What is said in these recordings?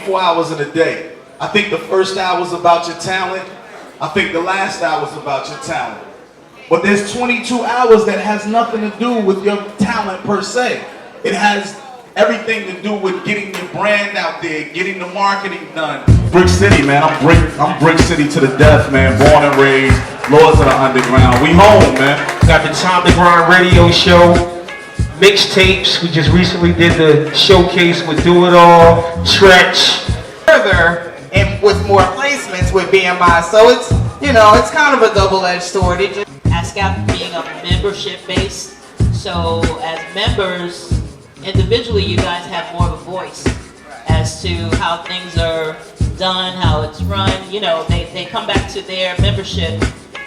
4 hours in a day. I think the first hour is about your talent. I think the last hour is about your talent. But there's 22 hours that has nothing to do with your talent per se. It has everything to do with getting your brand out there, getting the marketing done. Brick City, man. I'm Brick City to the death, man. Born and raised, Lords of the Underground. We home, man. Got the Time to Grind radio show, mixtapes. We just recently did the showcase with DoitAll, Tretch. Further, and with more placements with BMI, so it's, you know, it's kind of a double-edged sword. ASCAP being a membership base, so as members, individually you guys have more of a voice as to how things are done, how it's run. You know, they come back to their membership.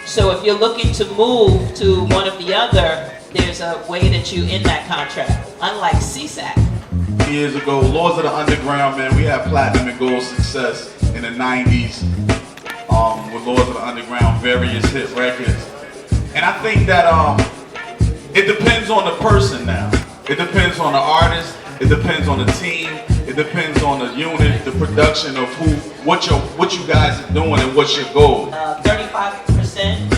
So if you're looking to move to one of the other, there's a way that you end that contract, unlike CSAC. Years ago, Lords of the Underground, man, we had platinum and gold success in the 90s with Lords of the Underground, various hit records. And I think that it depends on the person now. It depends on the artist, it depends on the team, it depends on the unit, the production of what you guys are doing and what's your goal. 35%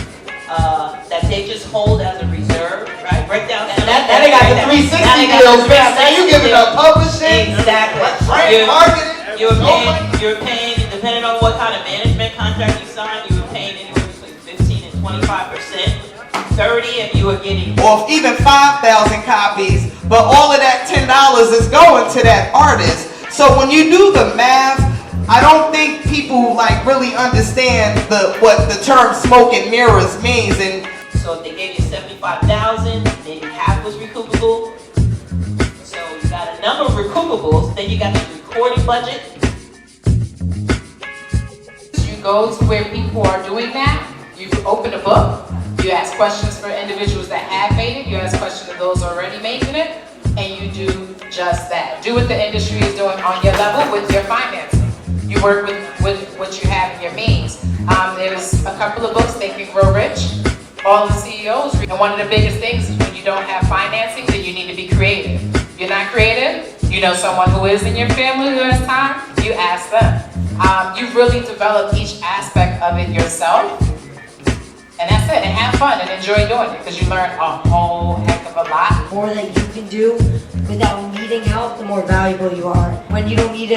that they just hold as a reserve, right? Break down that. Now they got the 360 deals, man. Now you giving up publishing, exactly. marketing. You're paying, depending on what kind of management contract you sign, you were paying anywhere between 15 and 25%. 30 if you were getting or even 5,000 copies, but all of that $10 is going to that artist. So when you do the math, I don't think people like really understand what the term smoke and mirrors means. And so if they gave you 75,000, maybe half was recoupable. So you got a number of recoupables, then you got the recording budget. You go to where people are doing that, you open a book, you ask questions for individuals that have made it, you ask questions of those already making it, and you do just that. Do what the industry is doing on your level with your financing. You work with what you have in your means. There's a couple of books, Think and Grow Rich, all the CEOs, and one of the biggest things is when you don't have financing, then you need to be creative. You're not creative, you know someone who is in your family who has time, you ask them. You really develop each aspect of it yourself. And that's it, and have fun and enjoy doing it, because you learn a whole heck of a lot. The more that you can do without needing help, the more valuable you are. When you don't need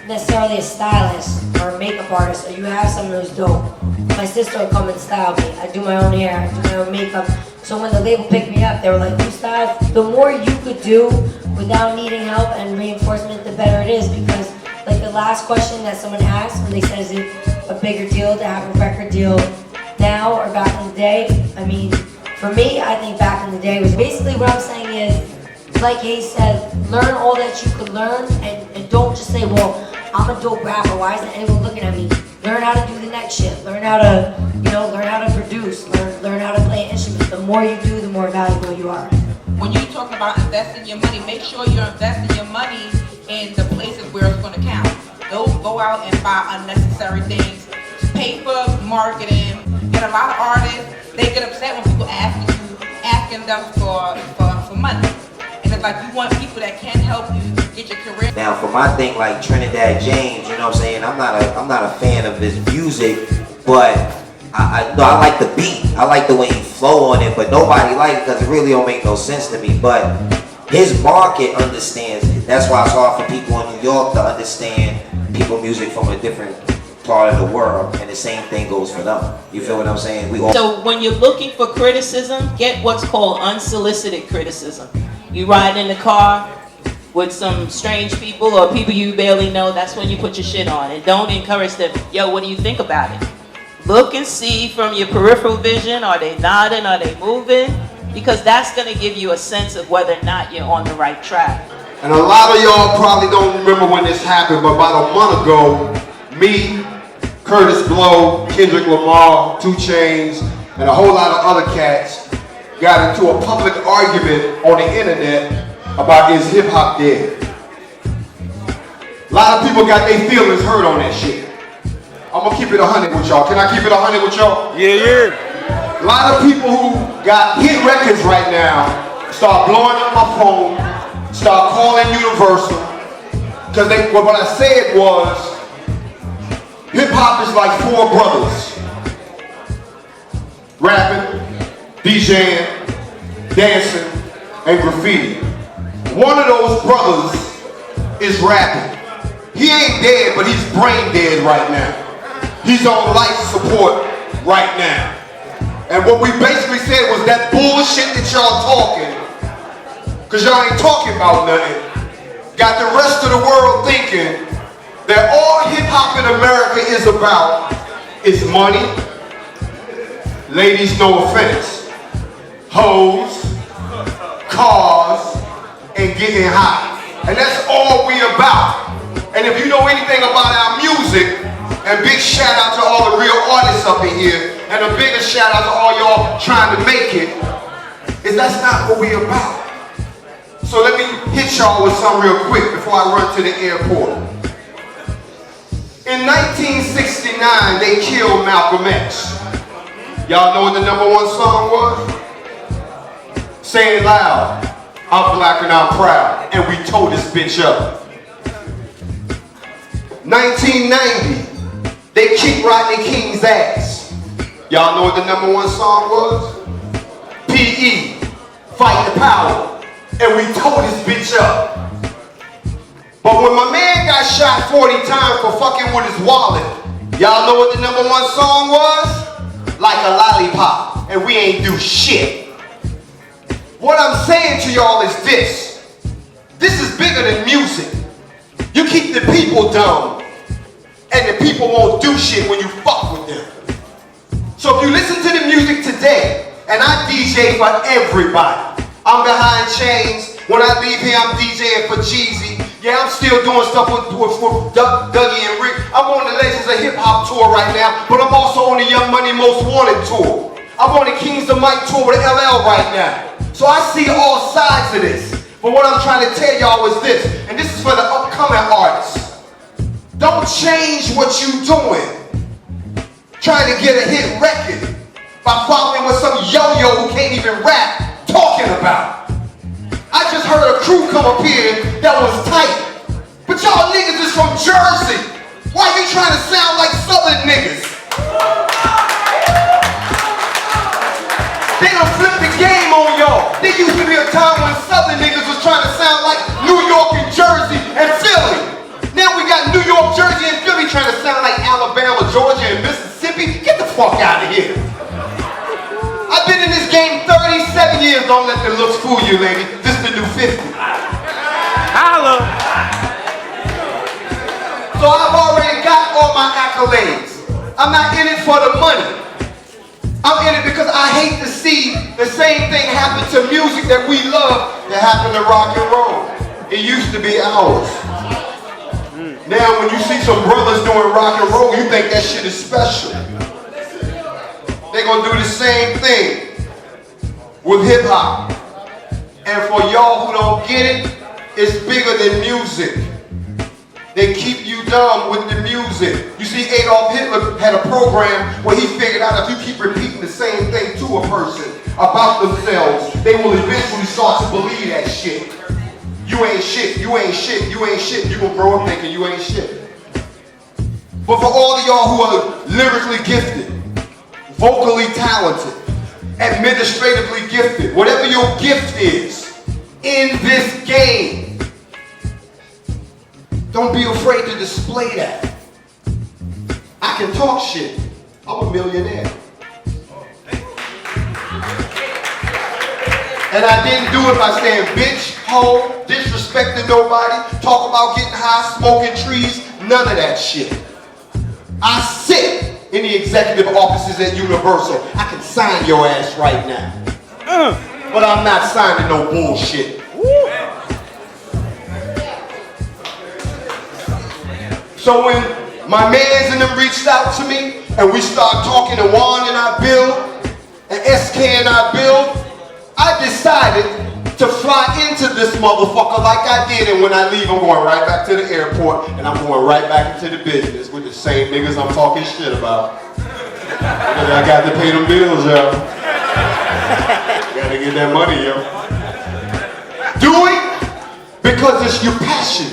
necessarily a stylist or a makeup artist, or you have someone who's dope. My sister will come and style me. I do my own hair, I do my own makeup. So when the label picked me up, they were like, "Who styles?" The more you could do without needing help and reinforcement, the better it is. Because like the last question that someone asked when they said, "Is it a bigger deal to have a record deal now or back in the day?" I mean, for me, I think back in the day was basically what I'm saying is, like Haze said, learn all that you could learn and don't just say, "Well, I'm a dope rapper, why isn't anyone looking at me?" Learn how to do the next shit. Learn how to, learn how to produce. Learn how to play an instrument. The more you do, the more valuable you are. When you're talking about investing your money, make sure you're investing your money in the places where it's going to count. Don't go out and buy unnecessary things. Pay for marketing. And a lot of artists, they get upset when people asking them for money. And it's like, we want people that can help you get your career. Now for my thing, like Trinidad James, you know what I'm saying? I'm not a fan of his music, but I like the beat. I like the way he flow on it, but nobody likes it because it really don't make no sense to me. But his market understands it. That's why it's hard for people in New York to understand people's music from a different part of the world, and the same thing goes for them. You feel what I'm saying? So when you're looking for criticism, get what's called unsolicited criticism. You ride in the car with some strange people or people you barely know, that's when you put your shit on. And don't encourage them, "Yo, what do you think about it?" Look and see from your peripheral vision, are they nodding, are they moving? Because that's gonna give you a sense of whether or not you're on the right track. And a lot of y'all probably don't remember when this happened, but about a month ago, me, Curtis Blow, Kendrick Lamar, 2 Chainz, and a whole lot of other cats got into a public argument on the internet about is hip hop dead. A lot of people got their feelings hurt on that shit. I'm gonna keep it 100 with y'all. Can I keep it 100 with y'all? Yeah. A lot of people who got hit records right now start blowing up my phone, start calling Universal, Because what I said was, hip hop is like four brothers. Rapping, DJing, dancing, and graffiti. One of those brothers is rapping. He ain't dead, but he's brain dead right now. He's on life support right now. And what we basically said was that bullshit that y'all talking, because y'all ain't talking about nothing, got the rest of the world thinking that all hip-hop in America is about is money, ladies, no offense, hoes, cars, and getting high. And that's all we about. And if you know anything about our music, and big shout out to all the real artists up in here, and a bigger shout out to all y'all trying to make it, is that's not what we about. So let me hit y'all with something real quick before I run to the airport. In 1969, they killed Malcolm X. Y'all know what the #1 song was? Say it loud. I'm black and I'm proud. And we tore this bitch up. 1990, they kicked Rodney King's ass. Y'all know what the #1 song was? P.E. Fight the Power. And we tore this bitch up. But when my man got shot 40 times for fucking with his wallet, y'all know what the #1 song was? Like a Lollipop. And we ain't do shit. What I'm saying to y'all is this. This is bigger than music. You keep the people dumb, and the people won't do shit when you fuck with them. So if you listen to the music today, and I DJ for everybody. I'm behind chains. When I leave here, I'm DJing for Jeezy. Yeah, I'm still doing stuff with Dougie and Rick. I'm on the Legends of Hip Hop tour right now, but I'm also on the Young Money Most Wanted tour. I'm on the Kings of Mike tour with LL right now. So I see all sides of this. But what I'm trying to tell y'all is this, and this is for the upcoming artists. Don't change what you doing, trying to get a hit record by following what some yo-yo who can't even rap talking about. I just heard a crew come up here that was tight. But y'all niggas is from Jersey. Why you trying to sound like Southern niggas? They done flipped the game on y'all. There used to be a time when Southern niggas was trying to sound like New York and Jersey and Philly. Now we got New York, Jersey, and Philly trying to sound like Alabama, Georgia, and Mississippi. Get the fuck out of here. I've been in this game 37 years. Don't let the looks fool you, lady. This is the new 50. Holla! So I've already got all my accolades. I'm not in it for the money. I'm in it because I hate to see the same thing happen to music that we love that happened to rock and roll. It used to be ours. Now when you see some brothers doing rock and roll, you think that shit is special. They're gonna do the same thing with hip hop. And for y'all who don't get it, it's bigger than music. They keep you dumb with the music. You see, Adolf Hitler had a program where he figured out if you keep repeating the same thing to a person about themselves, they will eventually start to believe that shit. You ain't shit, you ain't shit, you ain't shit. You gonna grow up thinking you ain't shit. But for all of y'all who are lyrically gifted, vocally talented, administratively gifted, whatever your gift is in this game, don't be afraid to display that. I can talk shit. I'm a millionaire. And I didn't do it by saying bitch, hoe, disrespecting nobody, talk about getting high, smoking trees, none of that shit. I sit in the executive offices at Universal. I can sign your ass right now. But I'm not signing no bullshit. So when my mans and them reached out to me and we started talking to Juan and I build, and SK and I build, I decided to fly into this motherfucker like I did, and when I leave, I'm going right back to the airport, and I'm going right back into the business with the same niggas I'm talking shit about. Because I got to pay them bills, yo. Gotta get that money, yo. Do it because it's your passion.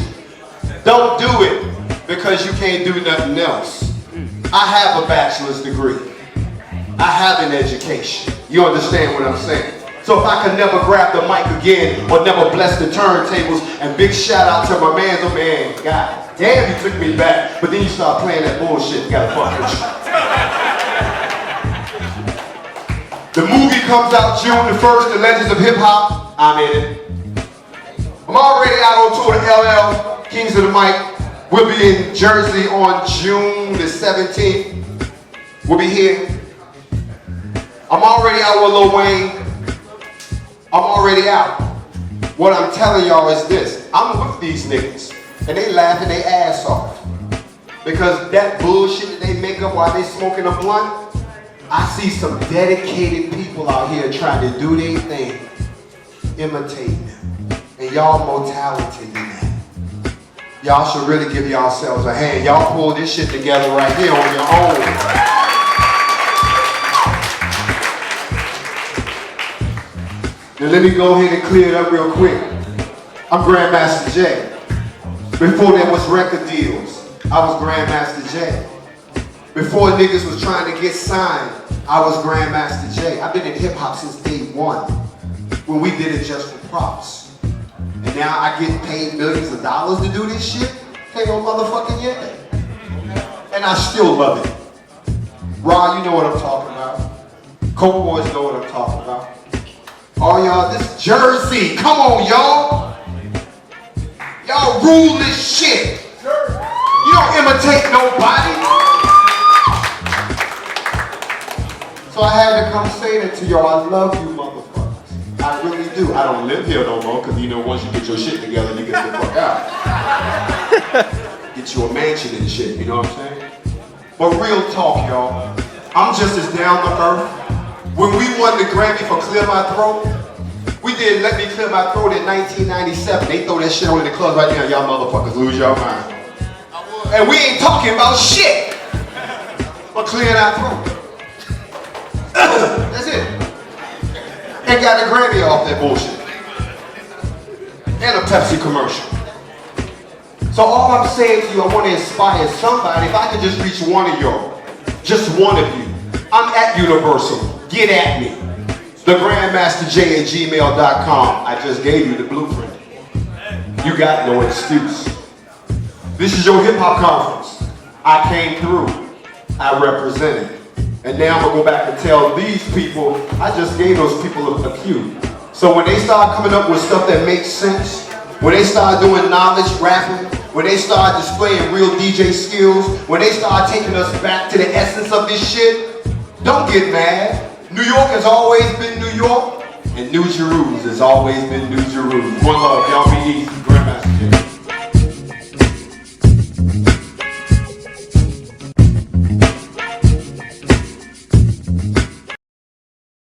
Don't do it because you can't do nothing else. I have a bachelor's degree. I have an education. You understand what I'm saying? So if I could never grab the mic again or never bless the turntables, and big shout out to my man, God damn, you took me back. But then you start playing that bullshit, you gotta fuck with you. The movie comes out June the 1st, The Legends of Hip Hop. I'm in it. I'm already out on tour to LL, Kings of the Mic. We'll be in Jersey on June the 17th. We'll be here. I'm already out with Lil Wayne. I'm already out. What I'm telling y'all is this. I'm with these niggas, and they laughing their ass off. Because that bullshit that they make up while they smoking a blunt, I see some dedicated people out here trying to do their thing, imitating them. And y'all more talented than that. Y'all should really give yourselves a hand. Y'all pull this shit together right here on your own. Now let me go ahead and clear it up real quick. I'm Grandmaster J. Before there was record deals, I was Grandmaster J. Before niggas was trying to get signed, I was Grandmaster J. I've been in hip hop since day one, when we did it just for props. And now I get paid millions of dollars to do this shit? Hey, no motherfucking yeah. And I still love it. Rod, you know what I'm talking about. Coke Boys know what I'm talking about. All y'all, this Jersey, come on y'all. Y'all rule this shit. You don't imitate nobody. So I had to come say that to y'all. I love you motherfuckers. I really do. I don't live here no more because you know once you get your shit together, you get the fuck out. Get you a mansion and shit, you know what I'm saying? But real talk, y'all. I'm just as down to earth. When we won the Grammy for Clear My Throat, we did Let Me Clear My Throat in 1997. They throw that shit on in the clubs right now. Y'all motherfuckers lose your mind. And we ain't talking about shit but clearing our throat. That's it. And got a Grammy off that bullshit. And a Pepsi commercial. So all I'm saying to you, I want to inspire somebody. If I could just reach one of y'all, just one of you, I'm at Universal. Get at me. TheGrandmasterJ@gmail.com. I just gave you the blueprint. You got no excuse. This is your hip hop conference. I came through. I represented. And now I'm gonna go back and tell these people, I just gave those people a cue. So when they start coming up with stuff that makes sense, when they start doing knowledge rapping, when they start displaying real DJ skills, when they start taking us back to the essence of this shit, don't get mad. New York has always been New York, and New Jerusalem has always been New Jerusalem. One love, y'all be easy.